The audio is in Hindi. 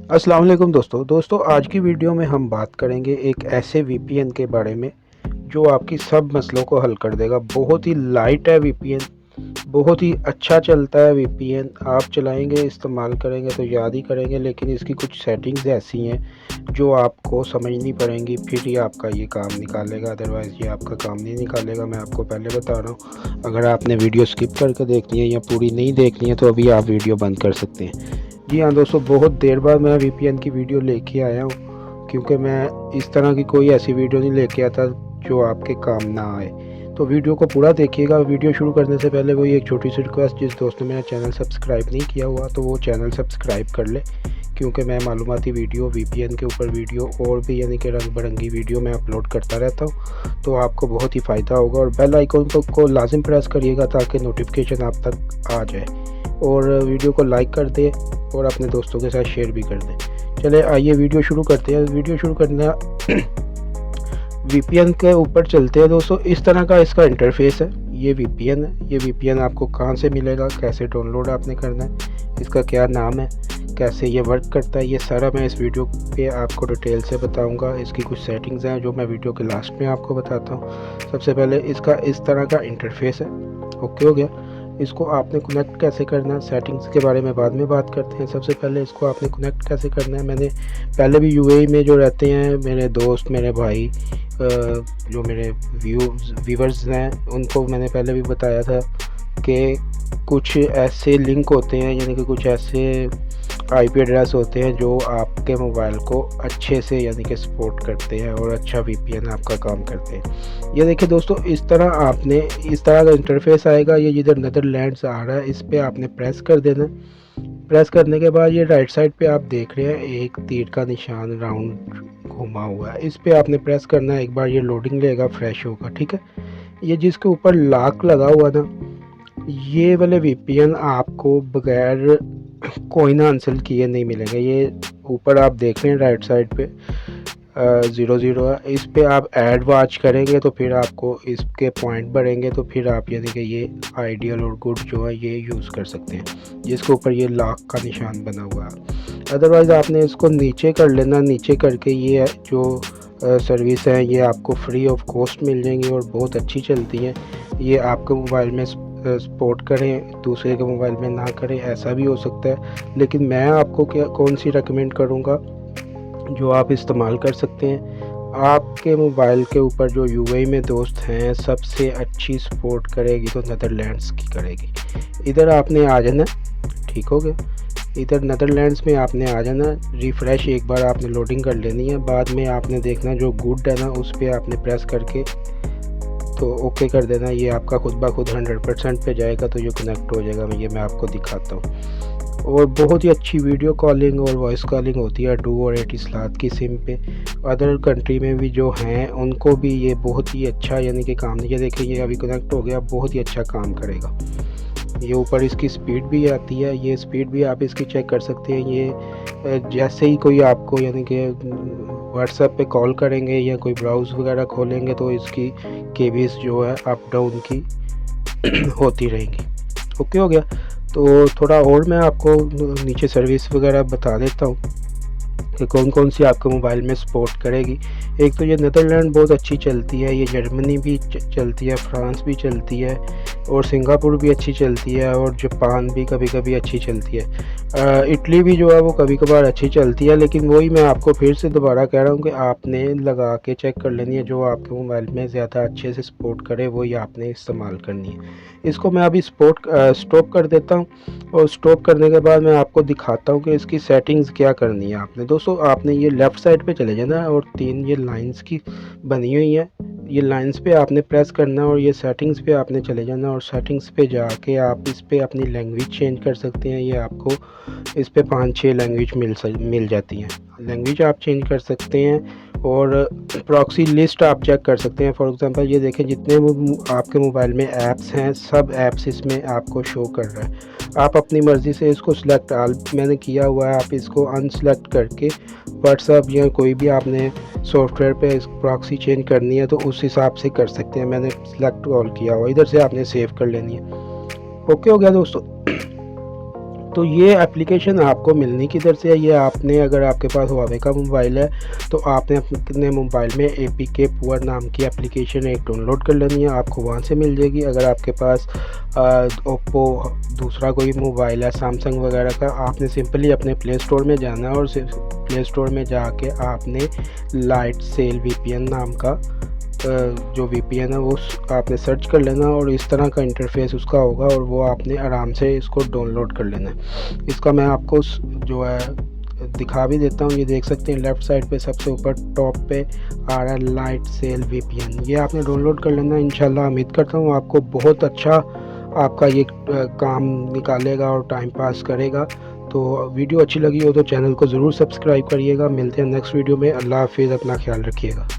अस्सलाम वालेकुम दोस्तों आज की वीडियो में हम बात करेंगे एक ऐसे वीपीएन के बारे में जो आपकी सब मसलों को हल कर देगा। बहुत ही लाइट है वीपीएन, बहुत ही अच्छा चलता है वीपीएन। आप चलाएंगे, इस्तेमाल करेंगे तो याद ही करेंगे, लेकिन इसकी कुछ सेटिंग्स ऐसी हैं जो आपको समझनी पड़ेंगी, फिर ही आपका ये काम निकालेगा, अदरवाइज़ ये आपका काम नहीं निकालेगा। मैं आपको पहले बता रहा हूँ, अगर आपने वीडियो स्किप करके देखनी है या पूरी नहीं देखनी है तो अभी आप वीडियो बंद कर सकते हैं। जी हाँ दोस्तों, बहुत देर बाद मैं वीपीएन की वीडियो लेके आया हूँ, क्योंकि मैं इस तरह की कोई ऐसी वीडियो नहीं लेके आता जो आपके काम ना आए। तो वीडियो को पूरा देखिएगा। वीडियो शुरू करने से पहले वही एक छोटी सी रिक्वेस्ट, जिस दोस्त ने मेरा चैनल सब्सक्राइब नहीं किया हुआ तो वो चैनल सब्सक्राइब कर ले, क्योंकि मैं मालूमाती वीडियो, वीपीएन के ऊपर वीडियो और भी यानी कि रंग बिरंगी वीडियो मैं अपलोड करता रहता हूँ, तो आपको बहुत ही फ़ायदा होगा। और बेल आइकन को लाजिम प्रेस करिएगा ताकि नोटिफिकेशन आप तक आ जाए, और वीडियो को लाइक कर दें और अपने दोस्तों के साथ शेयर भी कर दें। चले आइए वीडियो शुरू करते हैं। वीडियो शुरू करना वीपीएन के ऊपर चलते हैं दोस्तों। इस तरह का इसका इंटरफेस है। ये वीपीएन है। ये वीपीएन आपको कहाँ से मिलेगा, कैसे डाउनलोड आपने करना है, इसका क्या नाम है, कैसे ये वर्क करता है, ये सारा मैं इस वीडियो पे आपको डिटेल से बताऊंगा। इसकी कुछ सेटिंग्स हैं जो मैं वीडियो के लास्ट में आपको बताता हूँ। सबसे पहले इसका इस तरह का इंटरफेस है। ओके हो गया। इसको आपने कनेक्ट कैसे करना है, सेटिंग्स के बारे में बाद में बात करते हैं। सबसे पहले इसको आपने कनेक्ट कैसे करना है, मैंने पहले भी यूएई में जो रहते हैं मेरे दोस्त, मेरे भाई, जो मेरे व्यूवर्स हैं, उनको मैंने पहले भी बताया था कि कुछ ऐसे लिंक होते हैं, यानी कि कुछ ऐसे आईपी एड्रेस होते हैं जो आपके मोबाइल को अच्छे से यानी कि सपोर्ट करते हैं और अच्छा वीपीएन आपका काम करते हैं। ये देखिए दोस्तों, इस तरह आपने इस तरह का इंटरफेस आएगा। ये जिधर नीदरलैंड्स आ रहा है इस पर आपने प्रेस कर देना। प्रेस करने के बाद ये राइट साइड पे आप देख रहे हैं एक तीर का निशान राउंड घुमा हुआ है, इस पे आपने प्रेस करना है। एक बार ये लोडिंग लेगा, फ्रेश होगा, ठीक है। ये जिसके ऊपर लॉक लगा हुआ ना, ये वाले वीपीएन आपको बगैर कोइन हासिल किए नहीं मिलेंगे। ये ऊपर आप देख रहे हैं राइट साइड पे 00 है। इस पे आप ऐड वॉच करेंगे तो फिर आपको इसके पॉइंट बढ़ेंगे, तो फिर आप यानी कि ये आइडियल और गुड जो है ये यूज़ कर सकते हैं, जिसके ऊपर ये लॉक का निशान बना हुआ है। अदरवाइज़ आपने इसको नीचे कर लेना। नीचे करके ये जो सर्विस है ये आपको फ्री ऑफ कॉस्ट मिल जाएंगी और बहुत अच्छी चलती हैं। ये आपके मोबाइल में सपोर्ट करें, दूसरे के मोबाइल में ना करें, ऐसा भी हो सकता है। लेकिन मैं आपको कौन सी रेकमेंड करूँगा जो आप इस्तेमाल कर सकते हैं। आपके मोबाइल के ऊपर जो यूएई में दोस्त हैं, सबसे अच्छी सपोर्ट करेगी तो नीदरलैंड्स की करेगी। इधर आपने आ जाना, ठीक हो गया। इधर नीदरलैंड्स में आपने आ जाना। रिफ़्रेश एक बार आपने लोडिंग कर लेनी है। बाद में आपने देखना जो गुड है ना, उस पर आपने प्रेस करके तो ओके कर देना। ये आपका खुद ब खुद 100% पे जाएगा, तो ये कनेक्ट हो जाएगा। मैं आपको दिखाता हूँ। और बहुत ही अच्छी वीडियो कॉलिंग और वॉइस कॉलिंग होती है डू और एटिसलात की सिम पे। अदर कंट्री में भी जो हैं उनको भी ये बहुत ही अच्छा यानी कि काम, ये देखिए ये अभी कनेक्ट हो गया, बहुत ही अच्छा काम करेगा। ये ऊपर इसकी स्पीड भी आती है, ये स्पीड भी आप इसकी चेक कर सकते हैं। ये जैसे ही कोई आपको यानी कि व्हाट्सएप पे कॉल करेंगे या कोई ब्राउज़ वगैरह खोलेंगे तो इसकी केबीज जो है अप डाउन की होती रहेंगी। ओके हो गया। तो थोड़ा और मैं आपको नीचे सर्विस वगैरह बता देता हूँ कि कौन कौन सी आपके मोबाइल में सपोर्ट करेगी। एक तो ये नीदरलैंड बहुत अच्छी चलती है, ये जर्मनी भी चलती है, फ्रांस भी चलती है, और सिंगापुर भी अच्छी चलती है, और जापान भी कभी कभी अच्छी चलती है। इटली भी जो है वो कभी कभार अच्छी चलती है। लेकिन वही मैं आपको फिर से दोबारा कह रहा हूँ कि आपने लगा के चेक कर लेनी है, जो आपके मोबाइल में ज़्यादा अच्छे से सपोर्ट करे वही आपने इस्तेमाल करनी है। इसको मैं अभी स्टॉप कर देता हूँ, और स्टॉप करने के बाद मैं आपको दिखाता हूँ कि इसकी सेटिंग्स क्या करनी है। आपने दोस्तों आपने ये लेफ़्ट साइड पे चले जाना और 3 ये लाइंस की बनी हुई है, ये लाइंस पे आपने प्रेस करना और ये सेटिंग्स पे आपने चले जाना, और सेटिंग्स पे जाके आप इस पे अपनी लैंग्वेज चेंज कर सकते हैं। ये आपको इस पे 5-6 लैंग्वेज मिल जाती हैं। लैंग्वेज आप चेंज कर सकते हैं, और प्रॉक्सी लिस्ट आप चेक कर सकते हैं। फॉर एग्जांपल ये देखें जितने आपके मोबाइल में ऐप्स हैं, सब ऐप्स इसमें आपको शो कर रहा है। आप अपनी मर्ज़ी से इसको सिलेक्ट ऑल मैंने किया हुआ है, आप इसको अनसेलेक्ट करके व्हाट्सएप या कोई भी आपने सॉफ्टवेयर पे इस प्रॉक्सी चेंज करनी है तो उस हिसाब से कर सकते हैं। मैंने सिलेक्ट ऑल किया हुआ, इधर से आपने सेव कर लेनी है। ओके हो गया दोस्तों। तो ये एप्लीकेशन आपको मिलनी किधर से है, ये आपने अगर आपके पास हुआवे का मोबाइल है तो आपने अपने मोबाइल में APK पुअर नाम की एप्लीकेशन एक डाउनलोड कर लेनी है, आपको वहाँ से मिल जाएगी। अगर आपके पास ओप्पो दूसरा कोई मोबाइल है सैमसंग वगैरह का, आपने सिंपली अपने प्ले स्टोर में जाना है और प्ले स्टोर में जाके आपने लाइटसेल VPN नाम का जो VPN है वो आपने सर्च कर लेना और इस तरह का इंटरफेस उसका होगा और वो आपने आराम से इसको डाउनलोड कर लेना है। इसका मैं आपको जो है दिखा भी देता हूँ। ये देख सकते हैं लेफ़्ट साइड पे सबसे ऊपर टॉप पे आ रहा है लाइटसेल VPN, ये आपने डाउनलोड कर लेना। इंशाल्लाह उम्मीद करता हूँ आपको बहुत अच्छा आपका ये काम निकालेगा और टाइम पास करेगा। तो वीडियो अच्छी लगी हो तो चैनल को ज़रूर सब्सक्राइब करिएगा। मिलते हैं नेक्स्ट वीडियो में। अल्लाह हाफिज़, अपना ख्याल रखिएगा।